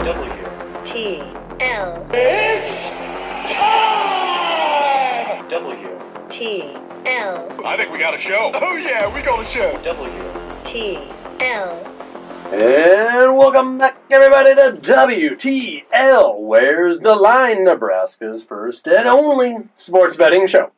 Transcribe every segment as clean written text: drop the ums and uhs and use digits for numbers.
W T L It's time! W T L I think we got a show. Oh yeah, we got a show. W T L. And welcome back, everybody, to WTL, Where's the Line, Nebraska's first and only sports betting show.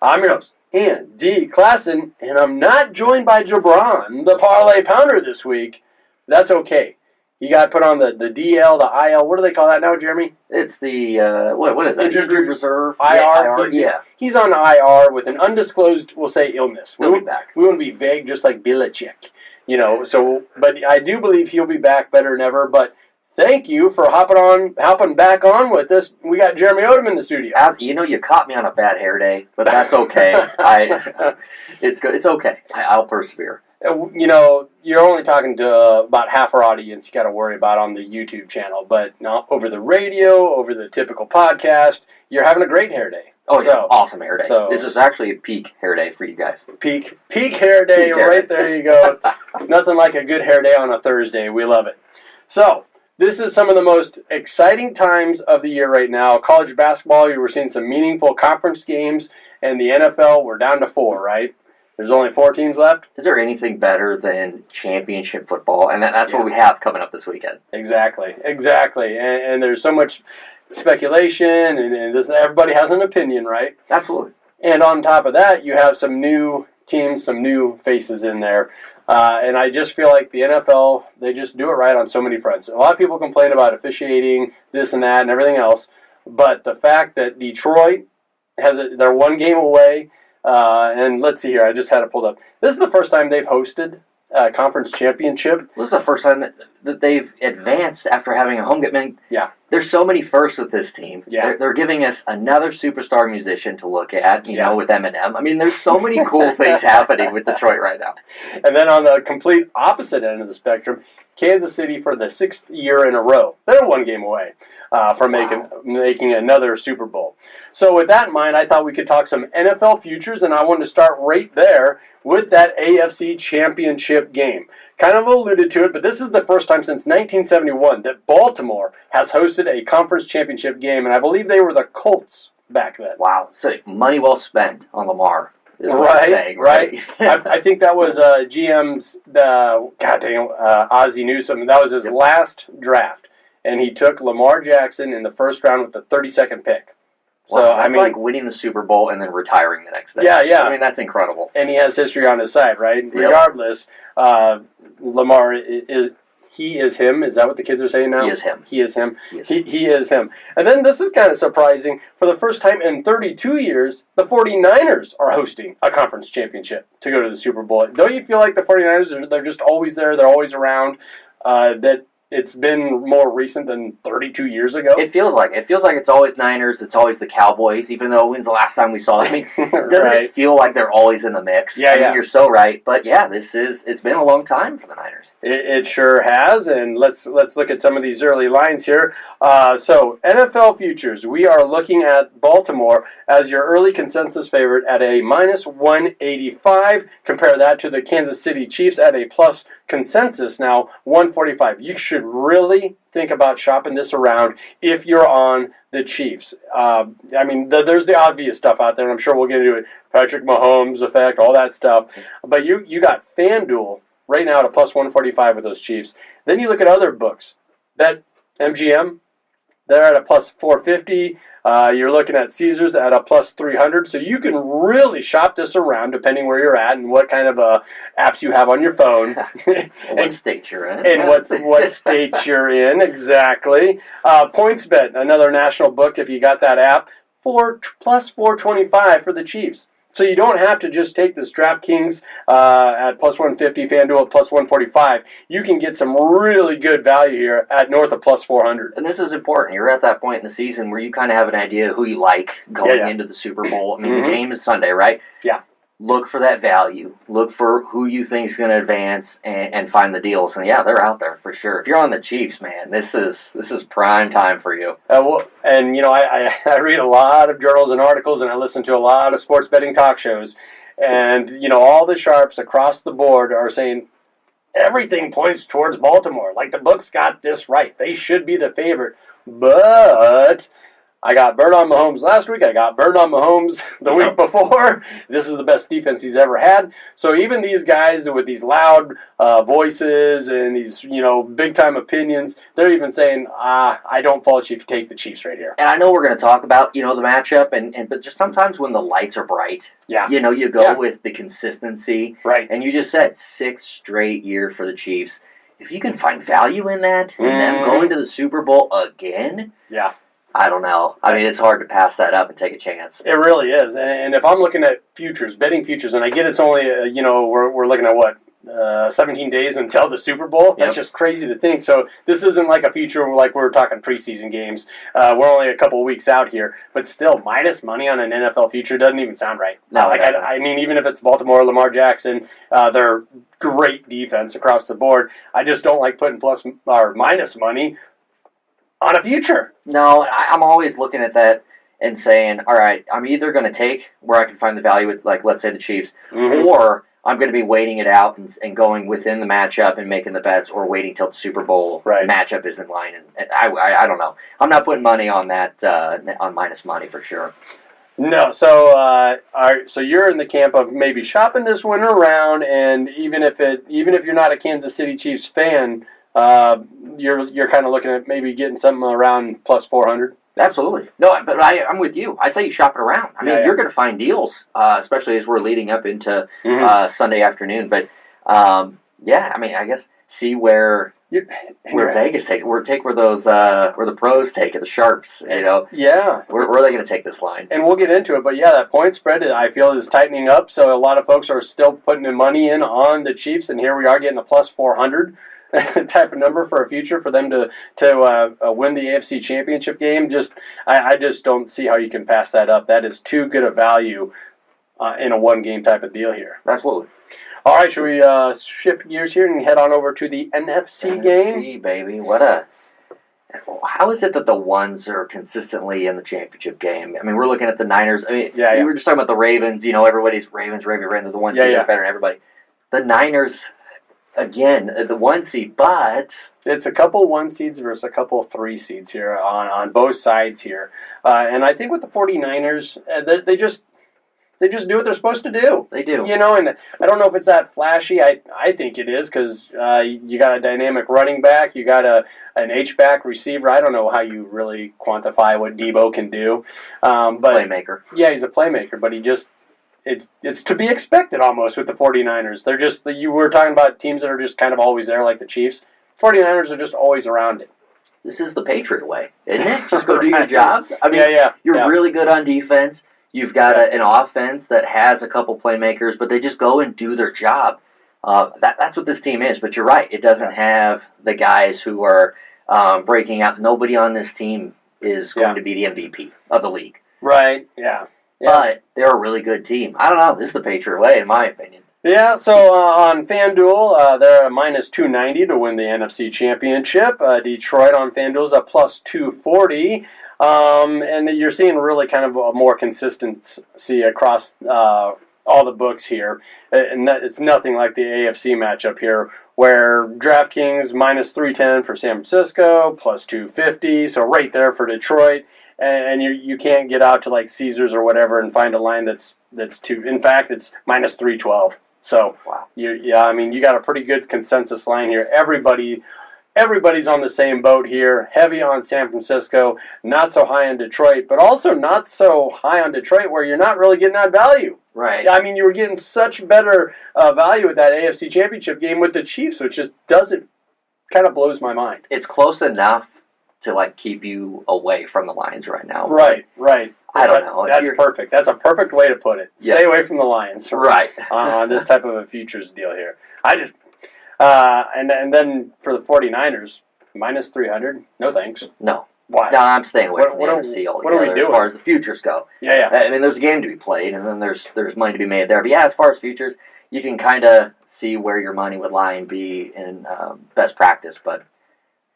I'm your host, Andy Klassen, and I'm not joined by Jabron, the parlay pounder, this week. That's okay. He got put on the DL, the IL. What do they call that now, Jeremy? It's the, what is that? Injured reserve? IR. Yeah. He's on IR with an undisclosed, we'll say, illness. He'll be back. We want to be vague, just like Belichick. You know, so, but I do believe he'll be back better than ever. But thank you for hopping back on with us. We got Jeremy Odom in the studio. You know, you caught me on a bad hair day, but that's okay. It's good. It's okay. I'll persevere. You know, you're only talking to about half our audience you got to worry about on the YouTube channel. But not over the radio, over the typical podcast, you're having a great hair day. Oh, yeah. Awesome hair day. So, this is actually a peak hair day for you guys. Peak hair day, right there you go. Nothing like a good hair day on a Thursday. We love it. So, this is some of the most exciting times of the year right now. College basketball, you were seeing some meaningful conference games, and the NFL, we're down to 4, right? There's only 4 teams left. Is there anything better than championship football? And that's what we have coming up this weekend. Exactly. And there's so much speculation, and this, everybody has an opinion, right? Absolutely. And on top of that, you have some new teams, some new faces in there. And I just feel like the NFL, they just do it right on so many fronts. A lot of people complain about officiating, this and that, and everything else. But the fact that Detroit they're one game away, and let's see here, I just had it pulled up. This is the first time they've hosted a conference championship. This is the first time that they've advanced after having a home game. I mean, yeah. There's so many firsts with this team. Yeah. They're giving us another superstar musician to look at, you know, with Eminem. I mean, there's so many cool things happening with Detroit right now. And then on the complete opposite end of the spectrum, Kansas City for the 6th year in a row. They're one game away from making another Super Bowl. So with that in mind, I thought we could talk some NFL futures, and I wanted to start right there with that AFC Championship game. Kind of alluded to it, but this is the first time since 1971 that Baltimore has hosted a conference championship game, and I believe they were the Colts back then. Wow, so money well spent on Lamar. Is what I'm saying, right? I think that was GM's, Ozzie Newsome. That was his last draft, and he took Lamar Jackson in the first round with the 32nd pick. So wow, that's like winning the Super Bowl and then retiring the next day. Yeah. I mean, that's incredible. And he has history on his side, right? Yep. Regardless, Lamar he is him. Is that what the kids are saying now? He is him. He is him. He is him. And then this is kind of surprising. For the first time in 32 years, the 49ers are hosting a conference championship to go to the Super Bowl. Don't you feel like the 49ers, they're just always there, they're always around, that it's been more recent than 32 years ago? It feels like it's always Niners, it's always the Cowboys, even though when's the last time we saw them? I mean, doesn't it feel like they're always in the mix? Yeah, I mean, you're so right. But yeah, it's been a long time for the Niners. It sure has, and let's look at some of these early lines here. So NFL futures, we are looking at Baltimore as your early consensus favorite at a minus 185. Compare that to the Kansas City Chiefs at a plus consensus now 145. You should really think about shopping this around if you're on the Chiefs. I mean, there's the obvious stuff out there, and I'm sure we'll get into it. Patrick Mahomes effect, all that stuff. But you got FanDuel right now at a plus 145 with those Chiefs. Then you look at other books. Bet MGM, they're at a plus 450. You're looking at Caesars at a plus 300. So you can really shop this around depending where you're at and what kind of apps you have on your phone. What state you're in. And what state you're in, exactly. PointsBet, another national book if you got that app, plus 425 for the Chiefs. So you don't have to just take this DraftKings at plus 150, FanDuel at plus 145. You can get some really good value here at north of plus 400. And this is important. You're at that point in the season where you kind of have an idea who you like going into the Super Bowl. I mean, the game is Sunday, right? Yeah. Look for that value. Look for who you think is going to advance and find the deals. And yeah, they're out there for sure. If you're on the Chiefs, man, this is prime time for you. And you know, I read a lot of journals and articles, and I listen to a lot of sports betting talk shows, and you know, all the sharps across the board are saying everything points towards Baltimore. Like, the books got this right. They should be the favorite. But I got burned on Mahomes last week. I got burned on Mahomes the week before. This is the best defense he's ever had. So even these guys with these loud voices and these, big-time opinions, they're even saying, I don't fault you if you take the Chiefs right here. And I know we're going to talk about, the matchup, but just sometimes when the lights are bright, you go with the consistency. Right. And you just said 6th straight year for the Chiefs. If you can find value in that, and them going to the Super Bowl again, I don't know. I mean, it's hard to pass that up and take a chance. It really is. And if I'm looking at futures, betting futures, and I get it's only, we're looking at 17 days until the Super Bowl. That's just crazy to think. So this isn't like a future like we're talking preseason games. We're only a couple of weeks out here. But still, minus money on an NFL future doesn't even sound right. No, I mean, even if it's Baltimore, Lamar Jackson, they're great defense across the board. I just don't like putting plus or minus money on a future. No, I'm always looking at that and saying, all right, I'm either going to take where I can find the value with, like, let's say the Chiefs, or I'm going to be waiting it out and going within the matchup and making the bets, or waiting till the Super Bowl matchup is in line. And I don't know. I'm not putting money on that, on minus money for sure. No, so all right, so you're in the camp of maybe shopping this one around, and even if you're not a Kansas City Chiefs fan, you're kind of looking at maybe getting something around plus 400. Absolutely. No, but I'm with you. I say you shop it around. I mean, you're going to find deals, especially as we're leading up into Sunday afternoon. But, I mean, I guess see where Vegas takes it. Take where those where the pros take it, the sharps, Yeah. Where are they going to take this line? And we'll get into it, but that point spread, I feel, is tightening up. So a lot of folks are still putting the money in on the Chiefs, and here we are getting a plus 400. Type of number for a future for them to win the AFC Championship game. I just don't see how you can pass that up. That is too good a value in a one-game type of deal here. Absolutely. All right, should we shift gears here and head on over to the NFC game? NFC, baby. How is it that the ones are consistently in the championship game? I mean, we're looking at the Niners. I mean, we were just talking about the Ravens. Everybody's Ravens. They're the one seed. They're better than everybody. The Niners, again, the 1 seed, but it's a couple 1 seeds versus a couple 3 seeds here on both sides here. And I think with the 49ers, they just do what they're supposed to do. They do. And I don't know if it's that flashy. I think it is because you got a dynamic running back. You got an H-back receiver. I don't know how you really quantify what Debo can do. But playmaker. Yeah, he's a playmaker, but it's to be expected almost with the 49ers. They're just, you were talking about teams that are just kind of always there like the Chiefs. 49ers are just always around it. This is the Patriot way, isn't it? Just go do your job. I mean, you're really good on defense. You've got an offense that has a couple playmakers, but they just go and do their job. That's what this team is. But you're right. It doesn't have the guys who are breaking out. Nobody on this team is going to be the MVP of the league. Right, yeah. But they're a really good team. I don't know. This is the Patriot way, in my opinion. Yeah, so on FanDuel, they're a minus 290 to win the NFC Championship. Detroit on FanDuel is a plus 240. And you're seeing really kind of a more consistency across all the books here. And it's nothing like the AFC matchup here, where DraftKings minus 310 for San Francisco, plus 250, so right there for Detroit. And you can't get out to like Caesars or whatever and find a line that's too. In fact, it's minus 312. So I mean, you got a pretty good consensus line here. Everybody's on the same boat here. Heavy on San Francisco, not so high on Detroit, but also not so high on Detroit where you're not really getting that value. Right. I mean, you were getting such better value with that AFC Championship game with the Chiefs, which just kind of blows my mind. It's close enough to like keep you away from the Lions right now. Right. I don't know. That's perfect. That's a perfect way to put it. Stay away from the Lions. Right. On this type of a futures deal here. And then for the 49ers, minus 300. No thanks. No. Why? No, I'm staying away from the NFC altogether. What are we doing? As far as the futures go. Yeah. I mean, there's a game to be played, and then there's money to be made there. But yeah, as far as futures, you can kind of see where your money would lie and be in best practice. But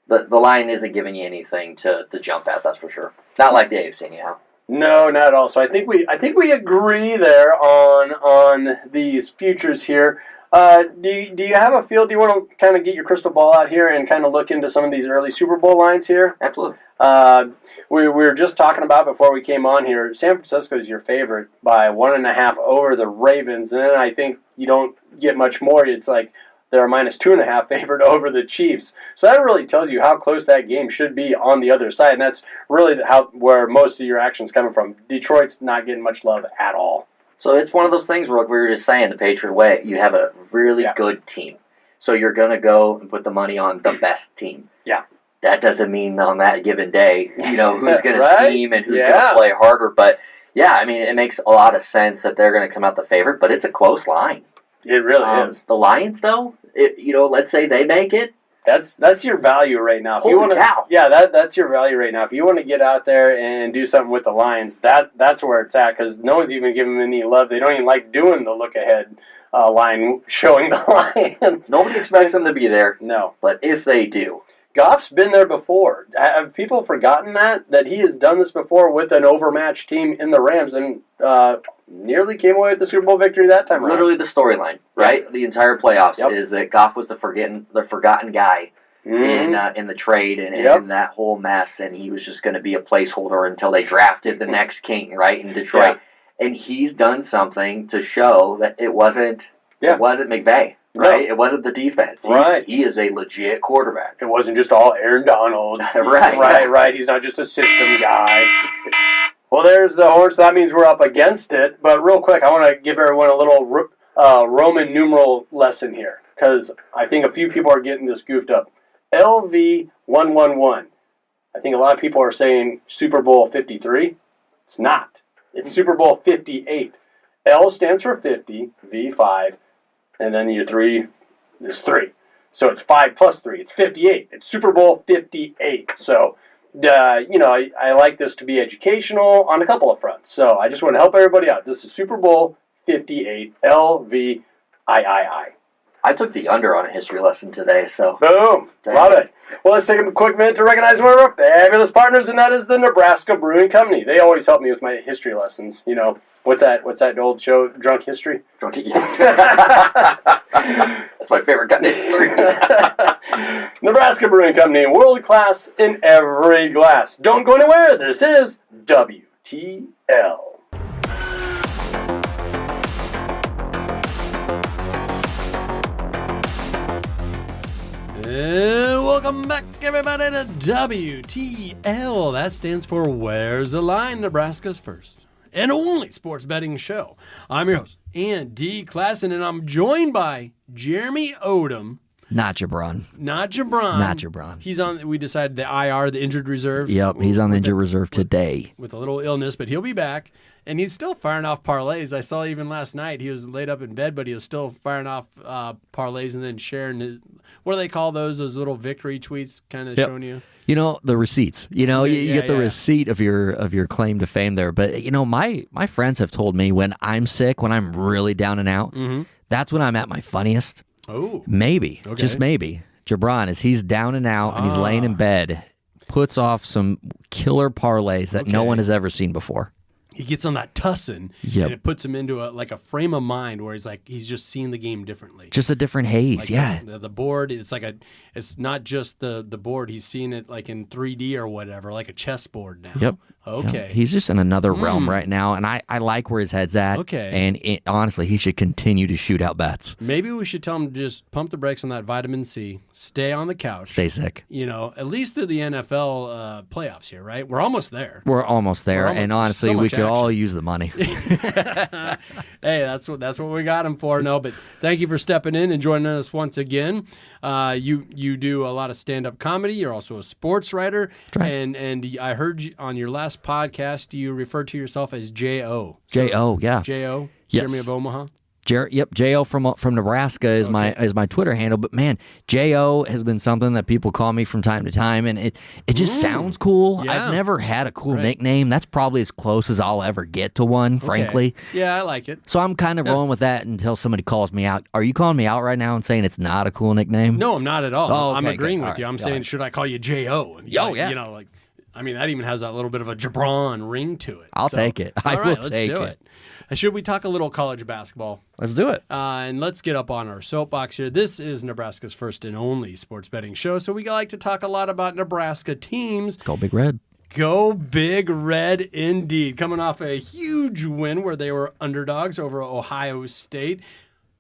the line isn't giving you anything to jump at. That's for sure. Not like the AFC anyhow. No, not at all. So I think we agree there on these futures here. Do you have a feel? Do you want to kind of get your crystal ball out here and kind of look into some of these early Super Bowl lines here? Absolutely. We were just talking about before we came on here. San Francisco is your favorite by 1.5 over the Ravens, and then I think you don't get much more. It's like they're a -2.5 favorite over the Chiefs. So that really tells you how close that game should be on the other side, and that's really where most of your action's coming from. Detroit's not getting much love at all. So it's one of those things where, like we were just saying, the Patriot way, you have a really good team. So you're going to go and put the money on the best team. Yeah. That doesn't mean on that given day, who's going to scheme and who's going to play harder. But, yeah, I mean, it makes a lot of sense that they're going to come out the favorite, but it's a close line. It really is. The Lions, though, let's say they make it. That's your value right now. Holy cow. Yeah, that's your value right now. If you want to get out there and do something with the Lions, that's where it's at, because no one's even giving them any love. They don't even like doing the look-ahead line showing the Lions. Nobody expects them to be there. No. But if they do. Goff's been there before. Have people forgotten that he has done this before with an overmatched team in the Rams and nearly came away with the Super Bowl victory that time around? Literally the storyline, right? Yep. The entire playoffs is that Goff was the forgotten guy in the trade and in that whole mess, and he was just going to be a placeholder until they drafted the next king, right, in Detroit. Yeah. And he's done something to show that it wasn't McVay. Right, it wasn't the defense. He is a legit quarterback. It wasn't just all Aaron Donald. Right. He's not just a system guy. Well, there's the horse. That means we're up against it. But real quick, I want to give everyone a little Roman numeral lesson here, because I think a few people are getting this goofed up. LV111. I think a lot of people are saying Super Bowl 53. It's not. It's Super Bowl 58. L stands for 50, V5. And then your 3 is 3. So it's 5 plus 3. It's 58. It's Super Bowl 58. So, I like this to be educational on a couple of fronts. So I just want to help everybody out. This is Super Bowl 58, LVIII. I took the under on a history lesson today, so. Boom. Love it. Well, let's take a quick minute to recognize one of our fabulous partners, and that is the Nebraska Brewing Company. They always help me with my history lessons. What's that old show, Drunk History? That's my favorite kind of history. Nebraska Brewing Company, world class in every glass. Don't go anywhere. This is WTL. And welcome back, everybody, to WTL. That stands for Where's the Line, Nebraska's first and only sports betting show. I'm your host, Andy Klassen, and I'm joined by Jeremy Odom. Not Jabron. He's on, we decided the IR, the injured reserve. Yep, he's on the injured reserve today. With a little illness, but he'll be back. And he's still firing off parlays. I saw even last night he was laid up in bed, but he was still firing off parlays and then sharing his, what do they call those little victory tweets, kind of showing you? The receipts. You get the receipt of your claim to fame there. But my friends have told me when I'm sick, when I'm really down and out, that's when I'm at my funniest. Oh, maybe, just maybe. Jabron, as he's down and out and he's laying in bed, puts off some killer parlays that no one has ever seen before. He gets on that tussin, and it puts him into a frame of mind where he's just seeing the game differently. Just a different haze, The board, it's not just the board. He's seeing it like in 3D or whatever, like a chessboard now. Yep. Okay. Yep. He's just in another realm right now, and I like where his head's at. Okay. And honestly, he should continue to shoot out bets. Maybe we should tell him to just pump the brakes on that vitamin C, stay on the couch. Stay sick. At least through the NFL playoffs here, right? We're almost there. And honestly, we could all use the money. Hey, that's what we got him for. No, but thank you for stepping in and joining us once again. You do a lot of stand-up comedy. You're also a sports writer. Right. And I heard you, on your last podcast, you referred to yourself as J.O. J.O., yeah. J.O., yes. Jeremy of Omaha. J.O. from Nebraska is my Twitter handle. But man, J.O. has been something that people call me from time to time, and it just sounds cool. Yeah. I've never had a cool nickname. That's probably as close as I'll ever get to one, frankly. Yeah, I like it. So I'm kind of rolling with that until somebody calls me out. Are you calling me out right now and saying it's not a cool nickname? No, I'm not at all. Oh, okay, I'm agreeing good. with you. All I'm right. saying, should I call you J.O.? Yeah. I mean, that even has that little bit of a Jabron ring to it. I'll take it. I will take it. Should we talk a little college basketball? Let's do it. And let's get up on our soapbox here. This is Nebraska's first and only sports betting show, so we like to talk a lot about Nebraska teams. Go Big Red. Go Big Red indeed. Coming off a huge win where they were underdogs over Ohio State.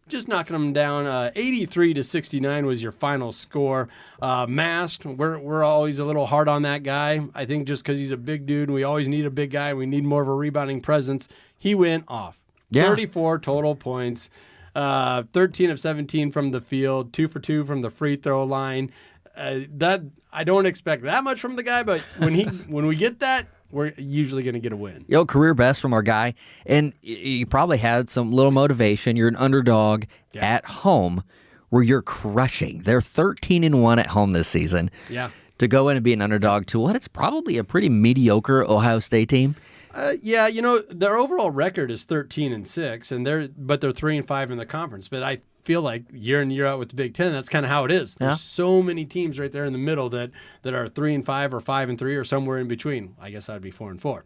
Just knocking them down. 83-69 was your final score. Mast, we're always a little hard on that guy. I think just because he's a big dude and we always need a big guy. We need more of a rebounding presence. He went off. Yeah. 34 total points. 13 of 17 from the field. 2 for 2 from the free throw line. That I don't expect that much from the guy, but when we get that, we're usually going to get a win. Career best from our guy. And you probably had some little motivation. You're an underdog at home where you're crushing. They're 13-1 at home this season. Yeah. To go in and be an underdog to what? It's probably a pretty mediocre Ohio State team. Their overall record is 13-6, but they're 3-5 in the conference. But I feel like year in year out with the Big Ten, that's kind of how it is. There's so many teams right there in the middle that are 3-5 or 5-3 or somewhere in between. I guess that'd be 4-4.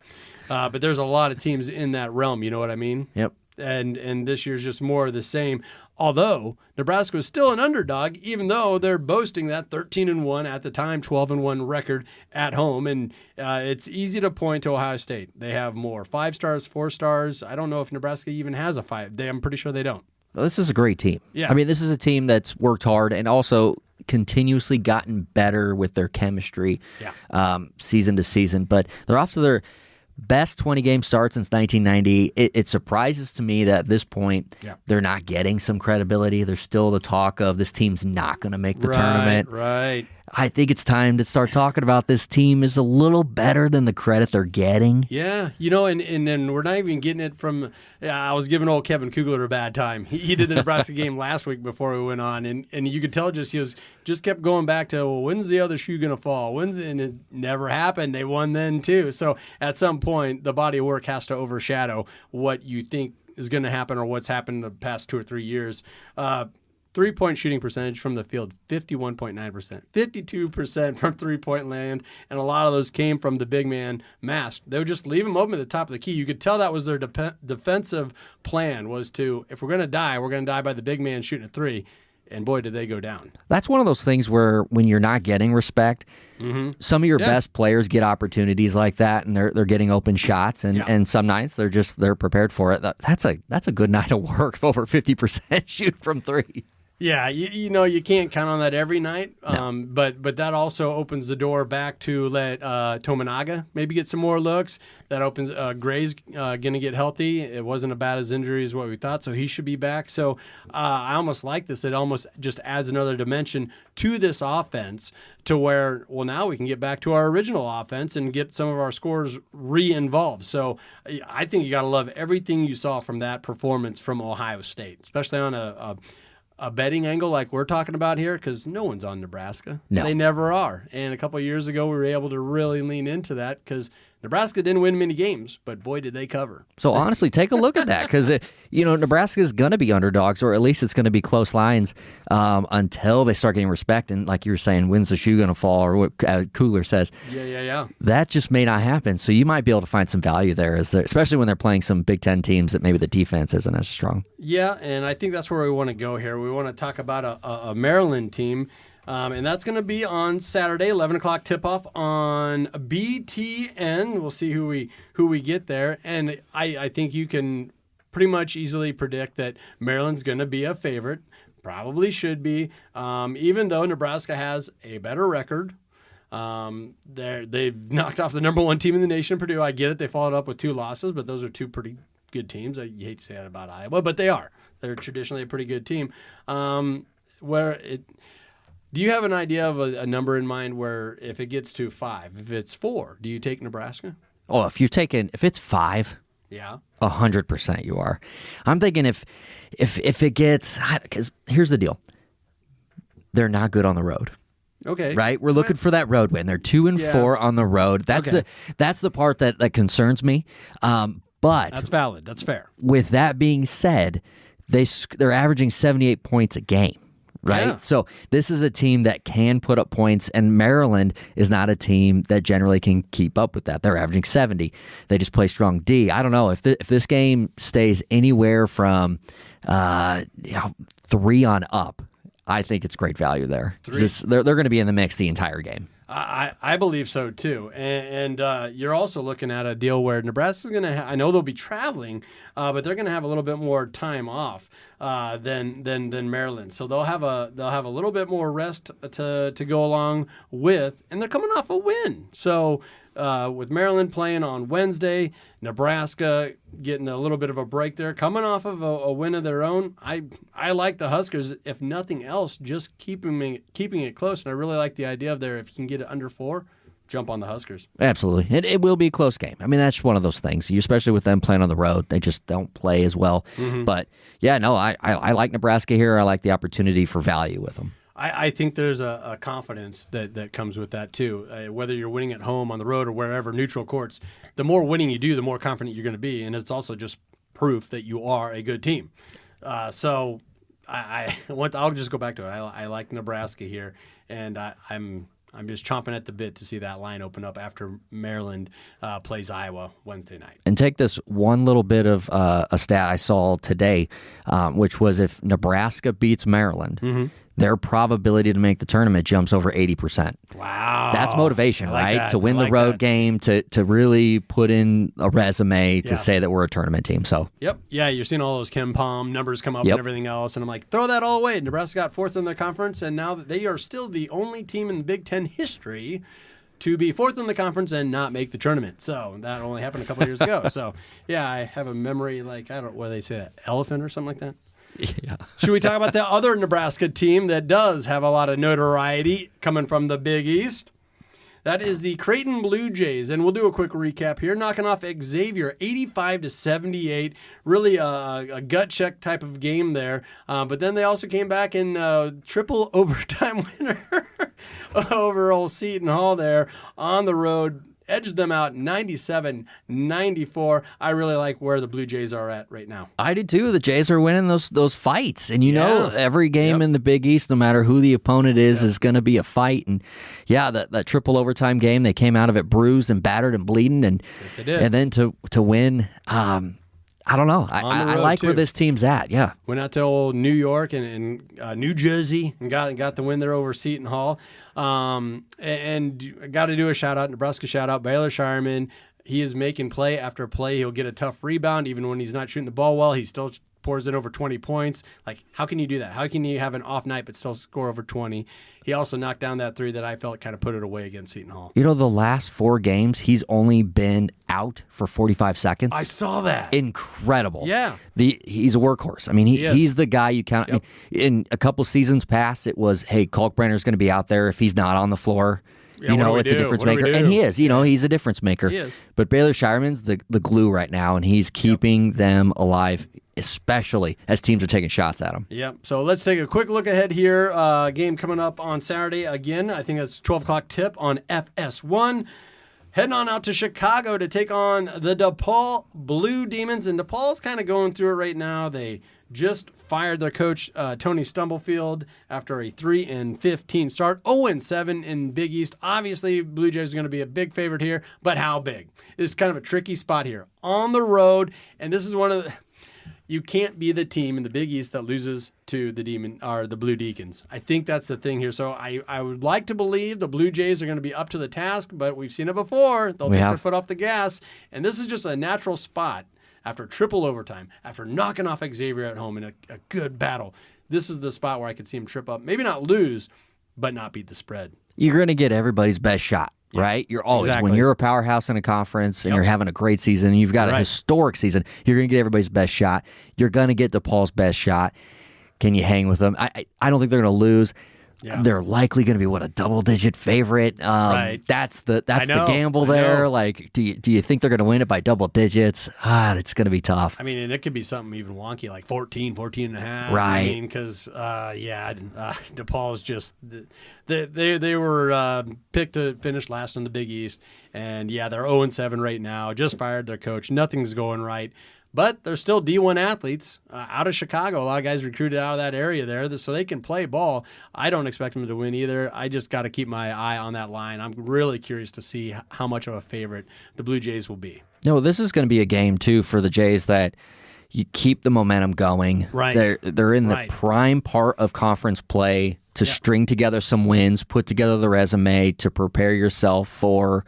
But there's a lot of teams in that realm. You know what I mean? Yep. And this year's just more of the same. Although Nebraska was still an underdog, even though they're boasting that 13-1 at the time, 12-1 record at home. And it's easy to point to Ohio State. They have more 5 stars, 4 stars. I don't know if Nebraska even has a 5. I'm pretty sure they don't. Well, this is a great team. Yeah. I mean, this is a team that's worked hard and also continuously gotten better with their chemistry season to season. But they're off to their best 20-game start since 1990. It surprises to me that at this point they're not getting some credibility. There's still the talk of this team's not going to make the tournament. Right. I think it's time to start talking about this team is a little better than the credit they're getting. Yeah, and then we're not even getting it from. I was giving old Kevin Kugler a bad time. He did the Nebraska game last week before we went on, and you could tell he just kept going back to, well, when's the other shoe gonna fall? And it never happened. They won then too. So at some point, the body of work has to overshadow what you think is going to happen or what's happened in the past 2 or 3 years. 3-point shooting percentage from the field, 51.9%. 52% from three-point land, and a lot of those came from the big man, Mast. They would just leave him open at the top of the key. You could tell that was their defensive plan, was to, if we're going to die by the big man shooting a three. And boy, did they go down. That's one of those things where when you're not getting respect, some of your best players get opportunities like that, and they're getting open shots, and some nights they're prepared for it. That's a good night of work, over 50% shoot from three. Yeah, you can't count on that every night, no. But that also opens the door back to let Tominaga maybe get some more looks. That opens Gray's going to get healthy. It wasn't as bad as injury as what we thought, so he should be back. So I almost like this. It almost just adds another dimension to this offense to where, well, now we can get back to our original offense and get some of our scorers re-involved. So I think you got to love everything you saw from that performance from Ohio State, especially on a betting angle like we're talking about here, because no one's on Nebraska. No. They never are. And a couple of years ago, we were able to really lean into that because Nebraska didn't win many games, but boy, did they cover. So honestly, take a look at that, because Nebraska is going to be underdogs, or at least it's going to be close lines until they start getting respect. And like you were saying, when's the shoe going to fall, or what Kugler says. Yeah. That just may not happen. So you might be able to find some value there, especially when they're playing some Big Ten teams that maybe the defense isn't as strong. Yeah, and I think that's where we want to go here. We want to talk about a Maryland team. And that's going to be on Saturday, 11 o'clock tip-off on BTN. We'll see who we get there. And I think you can pretty much easily predict that Maryland's going to be a favorite. Probably should be, even though Nebraska has a better record. They've knocked off the number one team in the nation, Purdue. I get it. They followed up with 2 losses, but those are 2 pretty good teams. You hate to say that about Iowa, but they are. They're traditionally a pretty good team. Do you have an idea of a number in mind where if it gets to 5, if it's 4, do you take Nebraska? Oh, if it's 5, 100% you are. I'm thinking if it gets, because here's the deal, they're not good on the road. Okay. Right? We're looking for that road win. They're 2-4 on the road. That's the part that concerns me. But that's valid. That's fair. With that being said, they're averaging 78 points a game. right? Yeah. So this is a team that can put up points, and Maryland is not a team that generally can keep up with that. They're averaging 70. They just play strong D. I don't know if this game stays anywhere from 3 on up. I think it's great value there. They're going to be in the mix the entire game. I believe so too, and you're also looking at a deal where Nebraska's going to. I know they'll be traveling, but they're going to have a little bit more time off than Maryland. So they'll have a little bit more rest to go along with, and they're coming off a win. So with Maryland playing on Wednesday, Nebraska getting a little bit of a break there, coming off of a win of their own. I like the Huskers, if nothing else, just keeping it close. And I really like the idea of there, if you can get it under 4, jump on the Huskers. Absolutely. It will be a close game. I mean, that's one of those things, especially with them playing on the road. They just don't play as well. Mm-hmm. But, yeah, no, I like Nebraska here. I like the opportunity for value with them. I think there's a confidence that comes with that, too. Whether you're winning at home, on the road, or wherever, neutral courts, the more winning you do, the more confident you're going to be. And it's also just proof that you are a good team. So I'll just go back to it. I like Nebraska here, and I'm just chomping at the bit to see that line open up after Maryland plays Iowa Wednesday night. And take this one little bit of a stat I saw today, which was if Nebraska beats Maryland, mm-hmm. their probability to make the tournament jumps over 80%. Wow. That's motivation, right? That. To win the road game, to really put in a resume to say that we're a tournament team. So. Yep. Yeah, you're seeing all those Ken Palm numbers come up and everything else, and I'm like, throw that all away. Nebraska got 4th in their conference, and now they are still the only team in Big Ten history to be 4th in the conference and not make the tournament. So that only happened a couple of years ago. So, yeah, I have a memory like, I don't know, what do they say, that elephant or something like that? Yeah. Should we talk about the other Nebraska team that does have a lot of notoriety coming from the Big East? That is the Creighton Blue Jays, and we'll do a quick recap here. Knocking off Xavier 85-78. Really a gut check type of game there. But then they also came back in triple overtime winner over old Seton Hall there on the road. Edged them out 97-94. I really like where the Blue Jays are at right now. I do too. The Jays are winning those fights. And know every game in the Big East, no matter who the opponent is going to be a fight. And that triple overtime game, they came out of it bruised and battered and bleeding. And yes, they did. And then to win, I don't know. I like where this team's at. Yeah, went out to old New York and New Jersey and got the win there over Seton Hall. And got to do a shout out, Nebraska shout out, Baylor Shireman. He is making play after play. He'll get a tough rebound even when he's not shooting the ball well. He still pours it over 20 points. Like, how can you do that? How can you have an off night but still score over 20? He also knocked down that 3 that I felt kind of put it away against Seton Hall. The last 4 games, he's only been out for 45 seconds. I saw that. Incredible. Yeah. He's a workhorse. I mean, he's the guy you count. Yep. I mean, in a couple seasons past, it was, hey, Kalkbrenner's going to be out there if he's not on the floor. Yeah, it's a difference maker. And he is. He's a difference maker. He is. But Baylor Shireman's the glue right now, and he's keeping them alive, especially as teams are taking shots at him. Yep. So let's take a quick look ahead here. Game coming up on Saturday. Again, I think that's 12 o'clock tip on FS1. Heading on out to Chicago to take on the DePaul Blue Demons. And DePaul's kind of going through it right now. They just fired their coach, Tony Stumblefield, after a 3-15 start. 0-7 in Big East. Obviously, Blue Jays are going to be a big favorite here, but how big? This is kind of a tricky spot here. On the road, and this is one of the... You can't be the team in the Big East that loses to the Blue Deacons. I think that's the thing here. So I would like to believe the Blue Jays are going to be up to the task, but we've seen it before. They'll take their foot off the gas, and this is just a natural spot after triple overtime, after knocking off Xavier at home in a good battle. This is the spot where I could see him trip up, maybe not lose, but not beat the spread. You're going to get everybody's best shot. Right? You're always, when you're a powerhouse in a conference and you're having a great season and you've got a historic season, you're going to get everybody's best shot. You're going to get DePaul's best shot. Can you hang with them? I don't think they're going to lose. Yeah. They're likely going to be a double-digit favorite. That's the gamble there. Like, do you think they're going to win it by double digits? It's going to be tough. I mean, and it could be something even wonky, like 14 and a half. Right. I mean, because DePaul's just they were picked to finish last in the Big East, and they're 0-7 right now. Just fired their coach. Nothing's going right. but they're still D1 athletes out of Chicago. A lot of guys recruited out of that area there, so they can play ball. I don't expect them to win either. I just got to keep my eye on that line. I'm really curious to see how much of a favorite the Blue Jays will be. No, this is going to be a game, too, for the Jays that you keep the momentum going. Right. They're in the prime part of conference play to string together some wins, put together the resume to prepare yourself for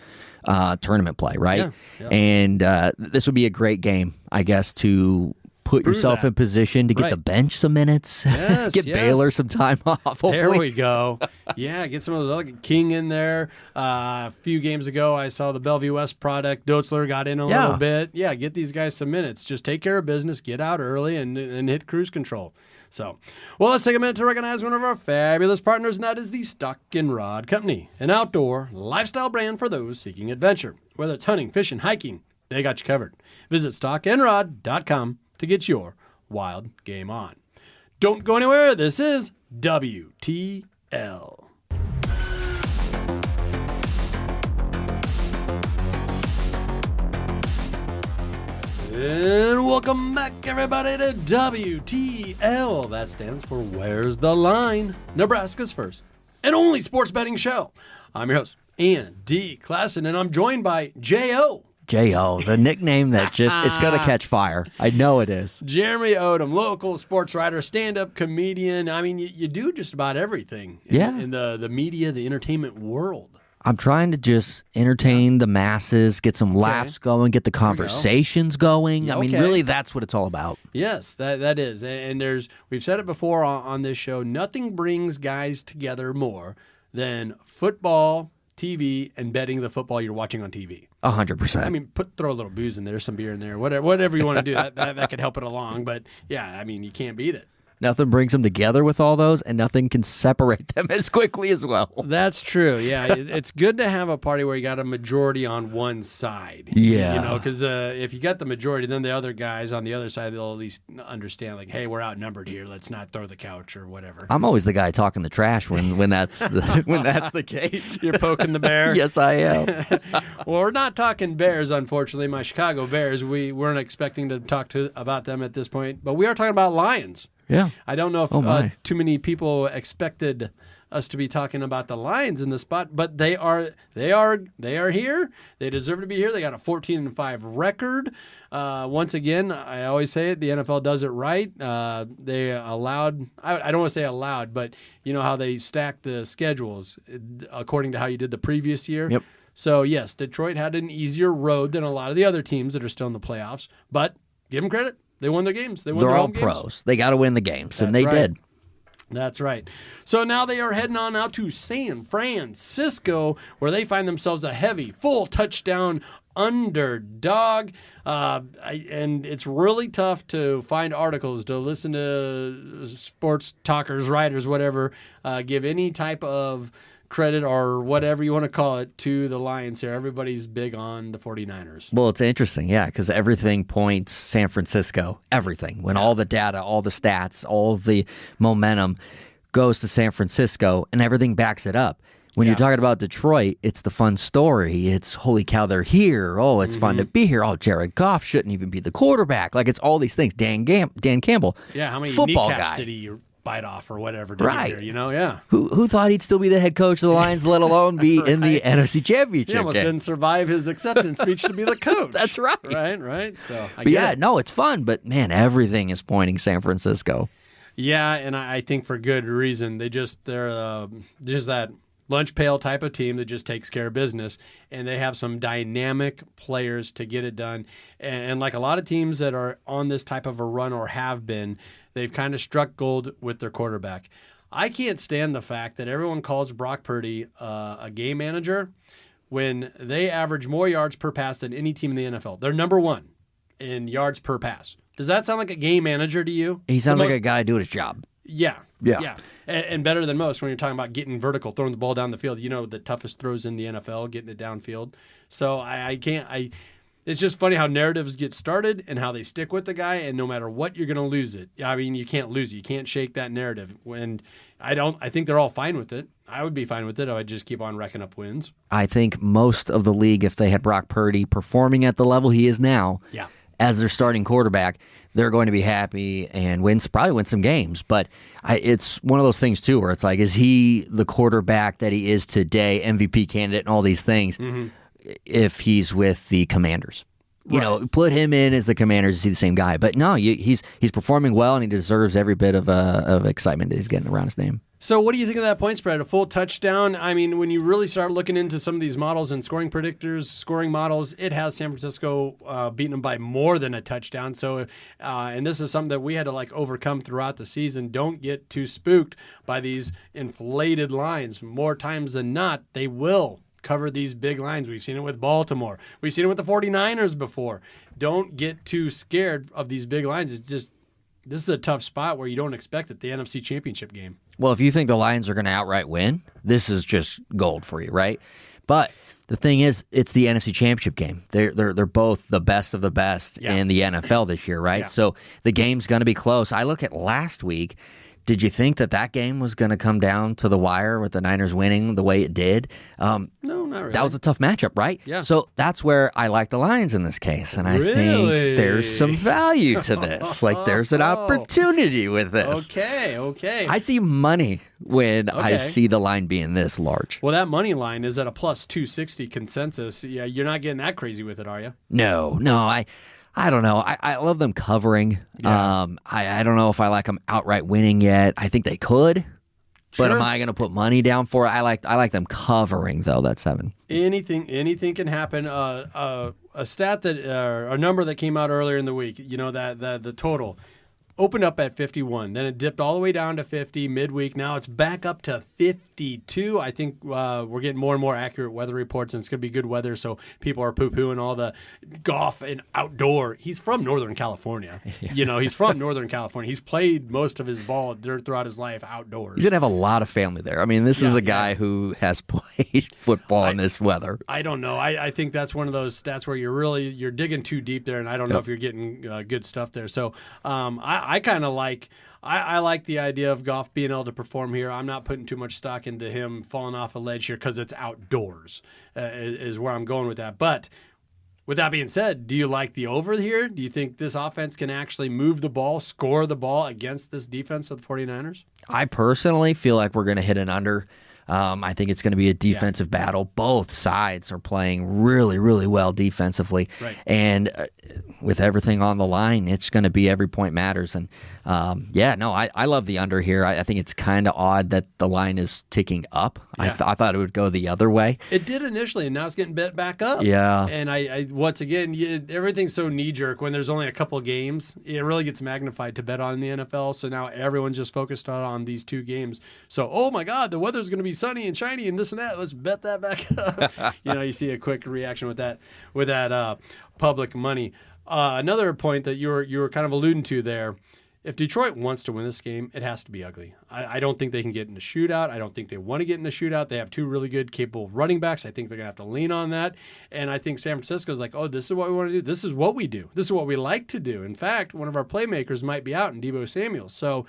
tournament play, right? Yeah. And this would be a great game, I guess, to put yourself in position to get the bench some minutes, get Baylor some time off. Hopefully. There we go. Yeah, get some of those other King in there. A few games ago, I saw the Bellevue West product. Dotzler got in a little bit. Yeah, get these guys some minutes. Just take care of business, get out early, and hit cruise control. So, well, let's take a minute to recognize one of our fabulous partners, and that is the Stock and Rod Company, an outdoor lifestyle brand for those seeking adventure. Whether it's hunting, fishing, hiking, they got you covered. Visit stockandrod.com to get your wild game on. Don't go anywhere. This is WTL. And welcome back, everybody, to WTL. That stands for Where's the Line? Nebraska's first and only sports betting show. I'm your host, Andy Klassen, and I'm joined by J.O. J.O., the nickname that just, it's going to catch fire. I know it is. Jeremy Odom, local sports writer, stand-up comedian. I mean, you do just about everything in the media, the entertainment world. I'm trying to just entertain the masses, get some laughs going, get the conversations going. I mean, really, that's what it's all about. Yes, that is. And we've said it before on this show, nothing brings guys together more than football, TV, and betting the football you're watching on TV. 100%. I mean, throw a little booze in there, some beer in there, whatever you want to do. that could help it along. But yeah, I mean, you can't beat it. Nothing brings them together with all those, and nothing can separate them as quickly as well. That's true. Yeah, it's good to have a party where you got a majority on one side. Yeah, because if you got the majority, then the other guys on the other side, they'll at least understand, like, hey, we're outnumbered here. Let's not throw the couch or whatever. I'm always the guy talking the trash when that's the case. You're poking the bear. Yes, I am. Well, we're not talking Bears, unfortunately. My Chicago Bears. We weren't expecting to talk about them at this point, but we are talking about Lions. Yeah. I don't know if too many people expected us to be talking about the Lions in the spot, but they are here. They deserve to be here. They got a 14-5 record. Once again, I always say it, the NFL does it right. They allowed, I don't want to say allowed, but you know how they stack the schedules according to how you did the previous year. Yep. So yes, Detroit had an easier road than a lot of the other teams that are still in the playoffs, but give them credit. They won their games. They're all pros. They got to win the games, and they did. That's right. So now they are heading on out to San Francisco, where they find themselves a heavy, full touchdown underdog. And it's really tough to find articles, to listen to sports talkers, writers, whatever, give any type of credit or whatever you want to call it to the Lions here. Everybody's big on the 49ers. Well, it's interesting, because everything points San Francisco. Everything. When all the data, all the stats, all of the momentum goes to San Francisco, and everything backs it up. When you're talking about Detroit, it's the fun story. It's, holy cow, they're here. Oh, it's fun to be here. Oh, Jared Goff shouldn't even be the quarterback. Like, it's all these things. Dan Campbell, yeah, how many football kneecaps guy. Did he bite off or whatever to get here, yeah. Who thought he'd still be the head coach of the Lions, let alone be in the NFC Championship He almost game? Didn't survive his acceptance speech to be the coach. That's right. Right. So, it's fun, but man, everything is pointing San Francisco. Yeah, and I think for good reason. They're just that lunch pail type of team that just takes care of business, and they have some dynamic players to get it done. And like a lot of teams that are on this type of a run or have been, they've kind of struck gold with their quarterback. I can't stand the fact that everyone calls Brock Purdy a game manager when they average more yards per pass than any team in the NFL. They're number one in yards per pass. Does that sound like a game manager to you? He sounds like a guy doing his job. Yeah. And better than most when you're talking about getting vertical, throwing the ball down the field. You know, the toughest throws in the NFL, getting it downfield. So it's just funny how narratives get started and how they stick with the guy, and no matter what, you're going to lose it. I mean, you can't lose it. You can't shake that narrative. And I think they're all fine with it. I would be fine with it. I would just keep on racking up wins. I think most of the league, if they had Brock Purdy performing at the level he is now, as their starting quarterback, they're going to be happy and probably win some games. But it's one of those things, too, where it's like, is he the quarterback that he is today, MVP candidate and all these things, if he's with the Commanders? You know, put him in as the Commanders to see the same guy. But no, he's performing well, and he deserves every bit of excitement that he's getting around his name. So what do you think of that point spread? A full touchdown? I mean, when you really start looking into some of these models and scoring predictors, scoring models, it has San Francisco beating them by more than a touchdown. So, and this is something that we had to overcome throughout the season. Don't get too spooked by these inflated lines. More times than not, they will cover these big lines. We've seen it with Baltimore. We've seen it with the 49ers before. Don't get too scared of these big lines. It's just, this is a tough spot where you don't expect it, the NFC Championship game. Well, if you think the Lions are going to outright win, this is just gold for you, right? But the thing is, it's the NFC Championship game. They're both the best of the best in the NFL this year, right? So the game's going to be close. I look at last week. Did you think that game was going to come down to the wire with the Niners winning the way it did? No, not really. That was a tough matchup, right? Yeah. So that's where I like the Lions in this case, and I think there's some value to this. There's an opportunity with this. Okay. I see money when I see the line being this large. Well, that money line is at a plus 260 consensus. Yeah, you're not getting that crazy with it, are you? No. I don't know. I love them covering. Yeah. I don't know if I like them outright winning yet. I think they could. But am I going to put money down for it? I like them covering, though. That's 7. Anything can happen. A stat that a number that came out earlier in the week. You know that the total opened up at 51. Then it dipped all the way down to 50 midweek. Now it's back up to 52. I think we're getting more and more accurate weather reports, and it's going to be good weather, so people are poo-pooing all the golf and outdoor. He's from Northern California. You know, he's from Northern California. He's played most of his ball throughout his life outdoors. He's going to have a lot of family there. I mean, this is a guy who has played football in this weather. I don't know. I think that's one of those stats where you're digging too deep there, and I don't know if you're getting good stuff there. So I kind of like the idea of Goff being able to perform here. I'm not putting too much stock into him falling off a ledge here because it's outdoors is where I'm going with that. But with that being said, do you like the over here? Do you think this offense can actually move the ball, score the ball against this defense of the 49ers? I personally feel like we're going to hit an under. I think it's going to be a defensive battle. Both sides are playing really, really well defensively. Right. And with everything on the line, it's going to be every point matters. And I love the under here. I think it's kind of odd that the line is ticking up. Yeah. I thought it would go the other way. It did initially, and now it's getting bet back up. Yeah. And I once again, everything's so knee-jerk when there's only a couple games. It really gets magnified to bet on the NFL, so now everyone's just focused on these 2 games. So, oh my God, the weather's going to be sunny and shiny and this and that. Let's bet that back up. You see a quick reaction with that public money. Another point that you were kind of alluding to there. If Detroit wants to win this game, it has to be ugly. I don't think they can get in a shootout. I don't think they want to get in a shootout. They have 2 really good, capable running backs. I think they're going to have to lean on that. And I think San Francisco's like, oh, this is what we want to do. This is what we do. This is what we like to do. In fact, one of our playmakers might be out in Deebo Samuel. So,